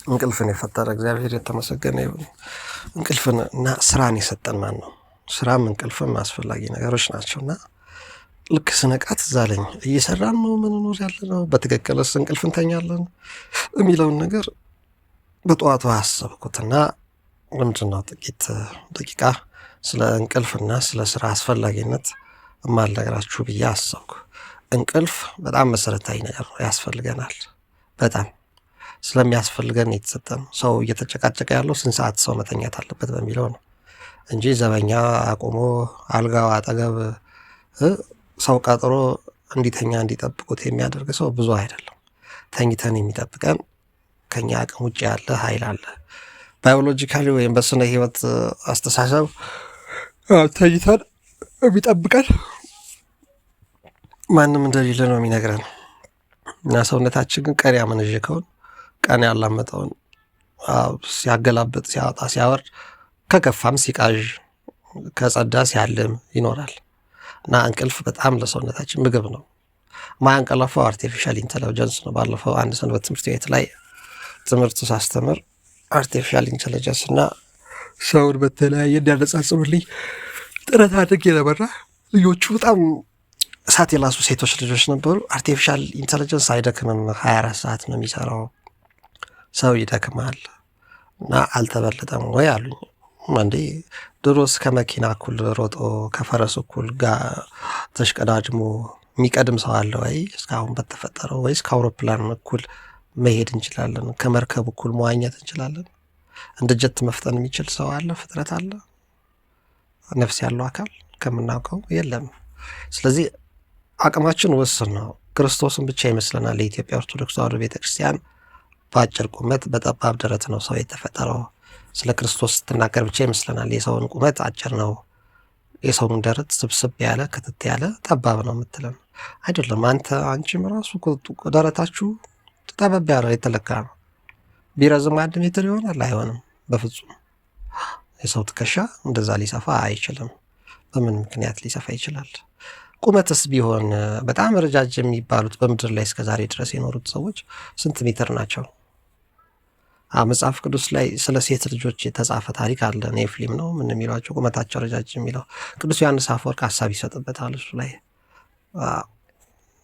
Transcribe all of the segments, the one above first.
እንቅልፍን የፈጠረ እግዚአብሔር የተመሰገነ ይሁን። እንቅልፍን እና ስራን የሰጠን ማን ነው? ስራም እንቅልፍም አስፈላጊ ነገሮች ናቸውና ልክ ስነቃ ትዝ አለኝ እየሰራን ነው ምንኖር ያለነው በትክክልስ እንቅልፍ እንተኛለን የሚለውን ነገር በጠዋቱ አሰብኩትና ምንድነው ጥቂት ደቂቃ ስለ እንቅልፍና ስለ ስራ አስፈላጊነት እማልነግራችሁ ብዬ አሰብኩ። እንቅልፍ በጣም መሰረታዊ ነገር ነው፣ ያስፈልገናል። በጣም ስለሚያስፈልገን የተሰጠን ሰው እየተጨቃጨቀ ያለው ስንት ሰዓት ሰው መተኛት አለበት በሚለው ነው እንጂ ዘበኛ አቁሞ አልጋው አጠገብ ሰው ቀጥሮ እንዲተኛ እንዲጠብቁት የሚያደርግ ሰው ብዙ አይደለም። ተኝተን የሚጠብቀን ከኛ አቅም ውጭ ያለ ኃይል አለ። ባዮሎጂካሊ ወይም በስነ ህይወት አስተሳሰብ ተኝተን የሚጠብቀን ማንም እንደሌለ ነው የሚነግረን እና ሰውነታችን ግን ቀን ያመነዠከውን ቀን ያላመጠውን ሲያገላብጥ ሲያወጣ ሲያወርድ ከከፋም ሲቃዥ ከጸዳ ሲያልም ይኖራል እና እንቅልፍ በጣም ለሰውነታችን ምግብ ነው። ማያንቀላፋው አርቲፊሻል ኢንተለጀንስ ነው። ባለፈው አንድ ሰንበት ትምህርት ቤት ላይ ትምህርት ሳስተምር አርቲፊሻል ኢንተለጀንስ እና ሰውን በተለያየ እንዲያነጻጽሩልኝ ጥረት አድርጌ ነበረ። ልጆቹ በጣም እሳት የላሱ ሴቶች ልጆች ነበሩ። አርቲፊሻል ኢንተለጀንስ አይደክምም፣ 24 ሰዓት ነው የሚሰራው። ሰው ይደክማል እና አልተበለጠም ወይ አሉኝ። አንዴ ድሮስ ከመኪና እኩል ሮጦ ከፈረስ እኩል ጋር ተሽቀዳድሞ የሚቀድም ሰው አለ ወይ እስካሁን በተፈጠረው? ወይስ ከአውሮፕላን እኩል መሄድ እንችላለን? ከመርከብ እኩል መዋኘት እንችላለን? እንደ ጀት መፍጠን የሚችል ሰው አለ? ፍጥረት አለ? ነፍስ ያለው አካል ከምናውቀው የለም። ስለዚህ አቅማችን ውስን ነው። ክርስቶስን ብቻ ይመስለናል። የኢትዮጵያ ኦርቶዶክስ ተዋሕዶ ቤተክርስቲያን በአጭር ቁመት በጠባብ ደረት ነው ሰው የተፈጠረው። ስለ ክርስቶስ ስትናገር ብቻ ይመስለናል የሰውን ቁመት አጭር ነው፣ የሰውን ደረት ስብስብ ያለ ክትት ያለ ጠባብ ነው የምትለን። አይደለም። አንቺም ራሱ ደረታችሁ ጠበብ ያለ የተለካ ነው። ቢረዝም 1 ሜትር ይሆናል? አይሆንም በፍጹም። የሰው ትከሻ እንደዛ ሊሰፋ አይችልም። በምን ምክንያት ሊሰፋ ይችላል? ቁመትስ ቢሆን በጣም ረጃጅም የሚባሉት በምድር ላይ እስከዛሬ ድረስ የኖሩት ሰዎች ስንት ሜትር ናቸው? መጽሐፍ ቅዱስ ላይ ስለ ሴት ልጆች የተጻፈ ታሪክ አለ። ኔፍሊም ነው ምን የሚሏቸው ቁመታቸው ረጃጅም የሚለው ቅዱስ ዮሐንስ አፈወርቅ ሀሳብ ይሰጥበታል እሱ ላይ።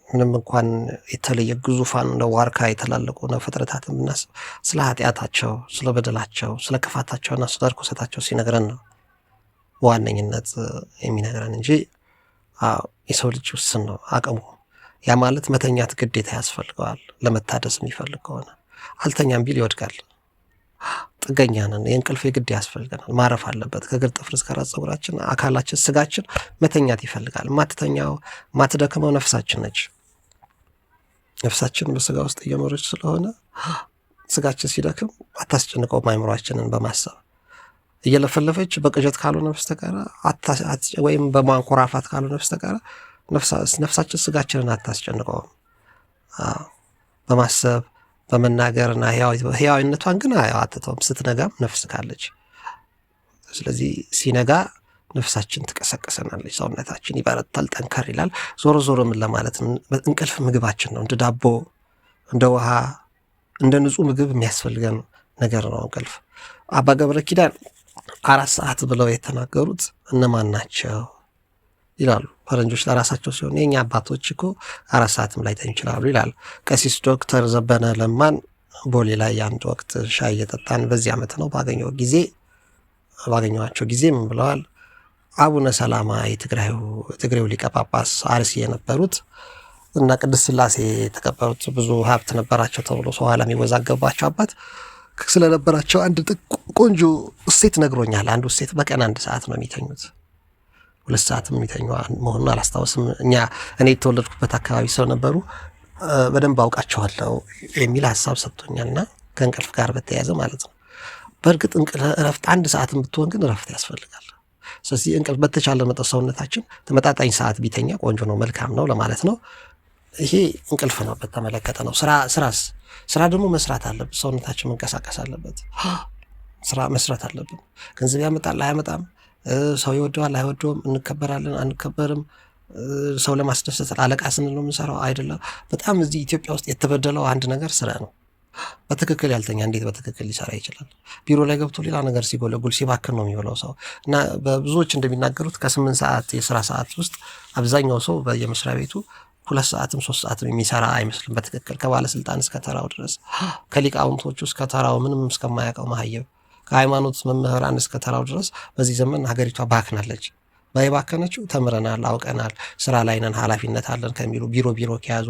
ምንም እንኳን የተለየ ግዙፋን እንደ ዋርካ የተላለቁ ነው ፍጥረታትን ብናስብ ስለ ኃጢአታቸው፣ ስለ በደላቸው፣ ስለ ክፋታቸውና ስለ ርኩሰታቸው ሲነግረን ነው በዋነኝነት የሚነግረን እንጂ የሰው ልጅ ውስን ነው አቅሙ። ያ ማለት መተኛት ግዴታ ያስፈልገዋል። ለመታደስ የሚፈልግ ከሆነ አልተኛም ቢል ይወድቃል። ጥገኛ ነን። የእንቅልፍ የግድ ያስፈልገናል። ማረፍ አለበት። ከእግር ጥፍር እስከ ራስ ፀጉራችን አካላችን ስጋችን መተኛት ይፈልጋል። ማትተኛው ማትደክመው ነፍሳችን ነች። ነፍሳችን በስጋ ውስጥ እየኖረች ስለሆነ ስጋችን ሲደክም አታስጨንቀውም። አይምሯችንን በማሰብ እየለፈለፈች በቅዠት ካልሆነ በስተቀር ወይም በማንኮራፋት ካልሆነ በስተቀር ነፍሳችን ስጋችንን አታስጨንቀውም። በማሰብ በመናገርና ህያዊነቷን ግን አትተውም። ስትነጋም ነፍስ ካለች፣ ስለዚህ ሲነጋ ነፍሳችን ትቀሰቀሰናለች፣ ሰውነታችን ይበረታል፣ ጠንከር ይላል። ዞሮ ዞሮ ምን ለማለት እንቅልፍ ምግባችን ነው። እንደ ዳቦ፣ እንደ ውሃ፣ እንደ ንጹህ ምግብ የሚያስፈልገን ነገር ነው እንቅልፍ። አባ ገብረ ኪዳን 4 ሰዓት ብለው የተናገሩት እነማን ናቸው ይላሉ። ፈረንጆች ለራሳቸው ሲሆን የኛ አባቶች እኮ 4 ሰዓትም ላይ ተኝ ይችላሉ ይላል። ቀሲስ ዶክተር ዘበነ ለማን ቦሌ ላይ አንድ ወቅት ሻይ እየጠጣን በዚህ ዓመት ነው ባገኘኋቸው ጊዜ ምን ብለዋል? አቡነ ሰላማ የትግሬው ሊቀ ጳጳስ አርሲ የነበሩት እና ቅድስት ሥላሴ የተቀበሩት ብዙ ሀብት ነበራቸው ተብሎ ሰው ኋላ የሚወዛገባቸው አባት ስለነበራቸው አንድ ቆንጆ እሴት ነግሮኛል። አንዱ እሴት በቀን 1 ሰዓት ነው የሚተኙት። 2 ሰዓትም የሚተኙ መሆኑን አላስታውስም። እኔ የተወለድኩበት አካባቢ ሰው ነበሩ፣ በደንብ አውቃቸዋለሁ የሚል ሀሳብ ሰጥቶኛልና ከእንቅልፍ ጋር በተያያዘ ማለት ነው። በእርግጥ እረፍት 1 ሰዓትም ብትሆን ግን እረፍት ያስፈልጋል። ስለዚህ እንቅልፍ በተቻለ መጠን ሰውነታችን ተመጣጣኝ ሰዓት ቢተኛ ቆንጆ ነው፣ መልካም ነው ለማለት ነው። ይሄ እንቅልፍ ነው በተመለከተ ነው። ስራ ደግሞ መስራት አለብን። ሰውነታችን መንቀሳቀስ አለበት። ስራ መስራት አለብን። ገንዘብ ያመጣል አያመጣም፣ ሰው ይወደዋል አይወደውም፣ እንከበራለን አንከበርም፣ ሰው ለማስደሰት አለቃ ስንል ነው የምንሰራው አይደለም። በጣም እዚህ ኢትዮጵያ ውስጥ የተበደለው አንድ ነገር ስራ ነው። በትክክል ያልተኛ እንዴት በትክክል ሊሰራ ይችላል? ቢሮ ላይ ገብቶ ሌላ ነገር ሲጎለጉል ሲባክን ነው የሚውለው ሰው። እና በብዙዎች እንደሚናገሩት ከ8 ሰዓት የስራ ሰዓት ውስጥ አብዛኛው ሰው በየመስሪያ ቤቱ 2 ሰዓትም 3 ሰዓትም የሚሰራ አይመስልም በትክክል ከባለስልጣን እስከ ተራው ድረስ፣ ከሊቃውንቶቹ እስከ ተራው ምንም እስከማያውቀው መሀየብ፣ ከሃይማኖት መምህራን እስከ ተራው ድረስ በዚህ ዘመን ሀገሪቷ ባክናለች። ባይባከነችው ተምረናል፣ አውቀናል፣ ስራ ላይ ነን፣ ኃላፊነት አለን ከሚሉ ቢሮ ከያዙ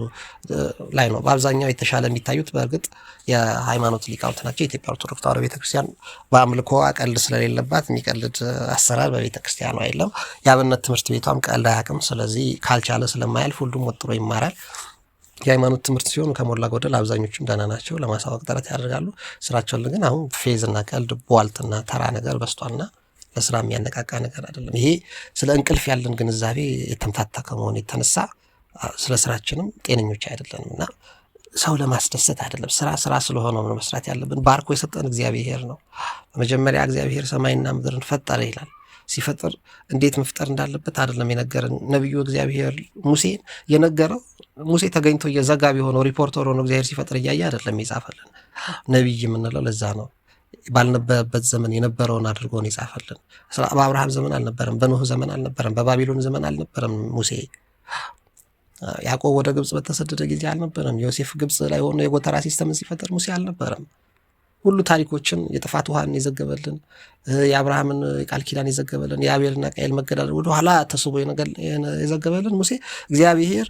ላይ ነው በአብዛኛው የተሻለ የሚታዩት። በእርግጥ የሃይማኖት ሊቃውንት ናቸው። የኢትዮጵያ ኦርቶዶክስ ተዋሕዶ ቤተክርስቲያን በአምልኮ ቀልድ ስለሌለባት የሚቀልድ አሰራር በቤተክርስቲያኗ የለም። የአብነት ትምህርት ቤቷም ቀልድ አያውቅም። ስለዚህ ካልቻለ ስለማያልፍ ሁሉም ወጥሮ ይማራል። የሃይማኖት ትምህርት ሲሆኑ ከሞላ ጎደል አብዛኞቹም ደህና ናቸው፣ ለማሳወቅ ጥረት ያደርጋሉ። ስራቸውን ግን አሁን ፌዝና ቀልድ ቧልትና ተራ ነገር በስቷልና ለስራ የሚያነቃቃ ነገር አይደለም። ይሄ ስለ እንቅልፍ ያለን ግንዛቤ የተምታታ ከመሆኑ የተነሳ ስለ ስራችንም ጤነኞች አይደለንም እና ሰው ለማስደሰት አይደለም፣ ስራ ስለሆነ ነው መስራት ያለብን። ባርኮ የሰጠን እግዚአብሔር ነው። በመጀመሪያ እግዚአብሔር ሰማይና ምድርን ፈጠረ ይላል። ሲፈጥር እንዴት መፍጠር እንዳለበት አይደለም የነገረን ነቢዩ እግዚአብሔር ሙሴን የነገረው። ሙሴ ተገኝቶ የዘጋቢ ሆነው ሪፖርተር ሆኖ እግዚአብሔር ሲፈጥር እያየ አይደለም የጻፈልን። ነቢይ የምንለው ለዛ ነው። ባልነበረበት ዘመን የነበረውን አድርጎ ነው የጻፈልን። በአብርሃም ዘመን አልነበረም፣ በኖህ ዘመን አልነበረም፣ በባቢሎን ዘመን አልነበረም ሙሴ። ያዕቆብ ወደ ግብጽ በተሰደደ ጊዜ አልነበረም። ዮሴፍ ግብጽ ላይ ሆኖ የጎተራ ሲስተምን ሲፈጠር ሙሴ አልነበረም። ሁሉ ታሪኮችን የጥፋት ውሃን የዘገበልን፣ የአብርሃምን የቃል ኪዳን የዘገበልን፣ የአቤልና ቃየል መገዳደል ወደኋላ ተስቦ የዘገበልን ሙሴ እግዚአብሔር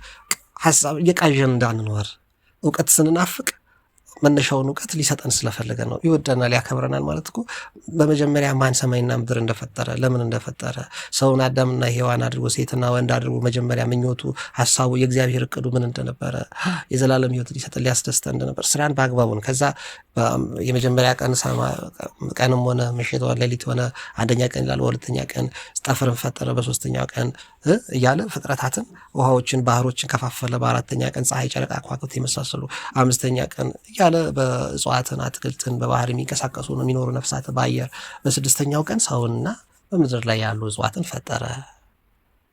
ሀሳብ እየቃዠን እንዳንኖር እውቀት ስንናፍቅ መነሻውን እውቀት ሊሰጠን ስለፈለገ ነው። ይወደናል፣ ያከብረናል ማለት እኮ በመጀመሪያ ማን ሰማይና ምድር እንደፈጠረ፣ ለምን እንደፈጠረ፣ ሰውን አዳምና ሔዋን አድርጎ ሴትና ወንድ አድርጎ መጀመሪያ ምኞቱ፣ ሀሳቡ፣ የእግዚአብሔር እቅዱ ምን እንደነበረ፣ የዘላለም ሕይወት ሊሰጠን ሊያስደስተን እንደነበር ስራን በአግባቡን ከዛ የመጀመሪያ ቀን ቀንም ሆነ ምሽት ሆነ ሌሊት ሆነ አንደኛ ቀን ይላል፣ በሁለተኛ ቀን ጠፈርን ፈጠረ፣ በሶስተኛው ቀን እያለ ፍጥረታትን ውሃዎችን ባህሮችን ከፋፈለ፣ በአራተኛ ቀን ፀሐይ፣ ጨረቃ፣ ከዋክብት የመሳሰሉ፣ አምስተኛ ቀን እያለ በእጽዋትን አትክልትን በባህር የሚንቀሳቀሱ የሚኖሩ ነፍሳት በአየር፣ በስድስተኛው ቀን ሰውንና በምድር ላይ ያሉ እጽዋትን ፈጠረ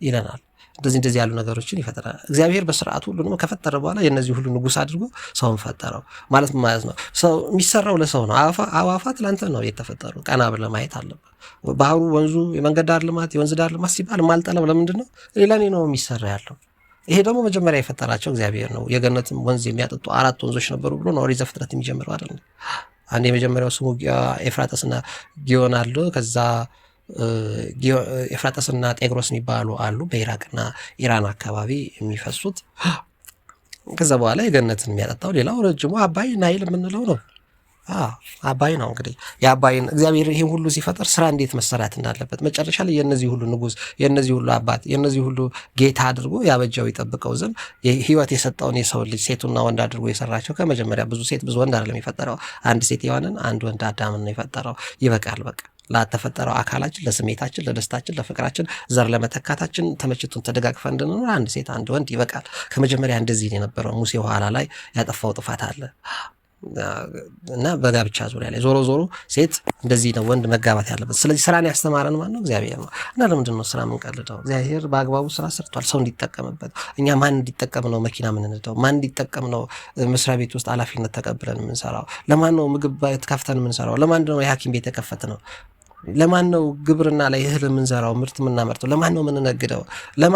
ይለናል። እንደዚህ ያሉ ነገሮችን ይፈጠራል እግዚአብሔር በስርዓቱ ሁሉንም ከፈጠረ በኋላ የነዚህ ሁሉ ንጉስ አድርጎ ሰውን ፈጠረው ማለት ማለት ነው። ሰው የሚሰራው ለሰው ነው። አዋፋት ለአንተ ነው የተፈጠሩ። ቀና ብለህ ማየት አለበት። ባህሩ፣ ወንዙ፣ የመንገድ ዳር ልማት፣ የወንዝ ዳር ልማት ሲባል ማልጠለም ለምንድን ነው? ሌላ ነው የሚሰራ ያለው። ይሄ ደግሞ መጀመሪያ የፈጠራቸው እግዚአብሔር ነው። የገነትም ወንዝ የሚያጠጡ 4 ወንዞች ነበሩ ብሎ ነው ኦሪት ዘፍጥረት የሚጀምረው አይደል? አንድ የመጀመሪያው ስሙ ኤፍራጥስና ጊዮን አለ። ከዛ ኤፍራጥስና ጤግሮስ የሚባሉ አሉ በኢራቅና ኢራን አካባቢ የሚፈሱት። ከዛ በኋላ የገነትን የሚያጠጣው ሌላው ረጅሙ አባይ ናይል የምንለው ነው። አባይ ነው። እንግዲህ የአባይን እግዚአብሔር ይሄን ሁሉ ሲፈጠር ስራ እንዴት መሰራት እንዳለበት መጨረሻ ላይ የነዚህ ሁሉ ንጉስ፣ የነዚህ ሁሉ አባት፣ የነዚህ ሁሉ ጌታ አድርጎ ያበጃው ይጠብቀው ዘንድ ህይወት የሰጠውን የሰው ልጅ ሴቱና ወንድ አድርጎ የሰራቸው ከመጀመሪያ ብዙ ሴት ብዙ ወንድ አይደለም የፈጠረው፣ አንድ ሴት ሔዋንን አንድ ወንድ አዳምን ነው የፈጠረው። ይበቃል በቃ ላተፈጠረው አካላችን፣ ለስሜታችን፣ ለደስታችን፣ ለፍቅራችን፣ ዘር ለመተካታችን ተመችቶን ተደጋግፈን እንድንኖር አንድ ሴት አንድ ወንድ ይበቃል። ከመጀመሪያ እንደዚህ የነበረው ሙሴ ኋላ ላይ ያጠፋው ጥፋት አለ እና በጋብቻ ዙሪያ ላይ ዞሮ ሴት እንደዚህ ነው ወንድ መጋባት ያለበት። ስለዚህ ስራን ያስተማረን ማን ነው? እግዚአብሔር ነው። እና ለምንድን ነው ስራ የምንቀልደው? እግዚአብሔር በአግባቡ ስራ ሰርቷል፣ ሰው እንዲጠቀምበት። እኛ ማን እንዲጠቀም ነው መኪና የምንነዳው? ማን እንዲጠቀም ነው መስሪያ ቤት ውስጥ ኃላፊነት ተቀብለን የምንሰራው? ለማን ነው ምግብ ቤት ከፍተን የምንሰራው? ለማን ነው የሐኪም ቤት የከፈት ነው? ለማን ነው ግብርና ላይ እህል የምንዘራው ምርት የምናመርተው? ለማን ነው የምንነግደው?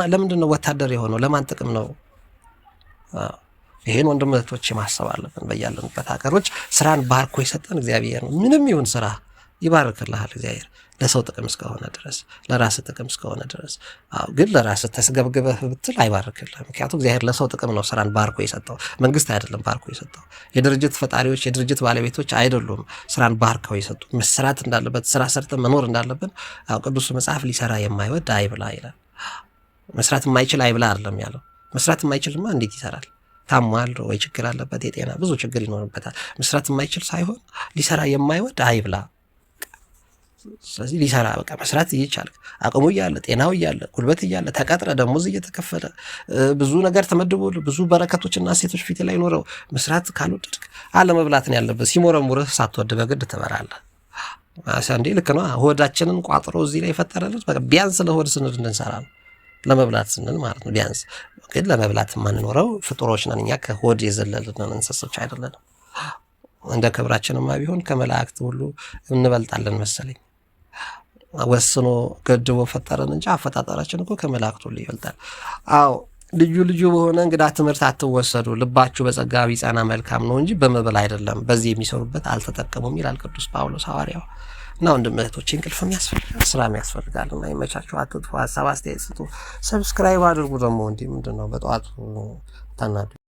ለምንድን ነው ወታደር የሆነው? ለማን ጥቅም ነው? ይሄን ወንድም እህቶች ማሰብ አለብን። በያለንበት ሀገሮች ስራን ባርኮ የሰጠን እግዚአብሔር ነው። ምንም ይሁን ስራ ይባርክልሃል እግዚአብሔር፣ ለሰው ጥቅም እስከሆነ ድረስ፣ ለራስ ጥቅም እስከሆነ ድረስ። ግን ለራስ ተስገብግበህ ብትል አይባርክልህም። ምክንያቱም እግዚአብሔር ለሰው ጥቅም ነው ስራን ባርኮ የሰጠው፣ መንግስት አይደለም ባርኮ የሰጠው። የድርጅት ፈጣሪዎች የድርጅት ባለቤቶች አይደሉም ስራን ባርከው የሰጡ። መስራት እንዳለበት ስራ ሰርተን መኖር እንዳለብን ቅዱስ መጽሐፍ ሊሰራ የማይወድ አይብላ ይላል። መስራት የማይችል አይብላ አይደለም ያለው። መስራት የማይችልማ እንዴት ይሰራል? ታሟል ወይ ችግር አለበት፣ የጤና ብዙ ችግር ይኖርበታል። መስራት የማይችል ሳይሆን ሊሰራ የማይወድ አይብላ። ስለዚህ ሊሰራ በቃ መስራት ይቻላል። አቅሙ እያለ ጤናው እያለ ጉልበት እያለ ተቀጥረ ደሞዝ እየተከፈለ ብዙ ነገር ተመድቦል ብዙ በረከቶችና ሴቶች ፊት ላይ ኖረው መስራት ካልወደድክ አለመብላት ነው ያለበት። ሲሞረሙርህ ሳትወድ በግድ ትበላለህ። አንዴ ልክ ነው። ሆዳችንን ቋጥሮ እዚህ ላይ የፈጠረልን በቃ ቢያንስ ለሆድ ስንል እንድንሰራ ነው፣ ለመብላት ስንል ማለት ነው ቢያንስ። ግን ለመብላት የማንኖረው ፍጡሮች ነን እኛ፣ ከሆድ የዘለልን እንስሶች አይደለንም። እንደ ክብራችንማ ቢሆን ከመላእክት ሁሉ እንበልጣለን መሰለኝ። ወስኖ ገድቦ ፈጠረን እንጂ አፈጣጠራችን እኮ ከመላእክት ሁሉ ይበልጣል። አዎ ልዩ ልዩ በሆነ እንግዳ ትምህርት አትወሰዱ፣ ልባችሁ በጸጋ ቢጸና መልካም ነው እንጂ በመብል አይደለም፣ በዚህ የሚሰሩበት አልተጠቀሙም ይላል ቅዱስ ጳውሎስ ሐዋርያው። እና ወንድም እህቶቼ እንቅልፍም ያስፈልጋል፣ ስራም ያስፈልጋል። እና ይመቻችሁ፣ አትጥፉ፣ ሀሳብ አስተያየት ስጡ፣ ሰብስክራይብ አድርጉ። ደግሞ እንዲህ ምንድን ነው በጠዋቱ ታናዱ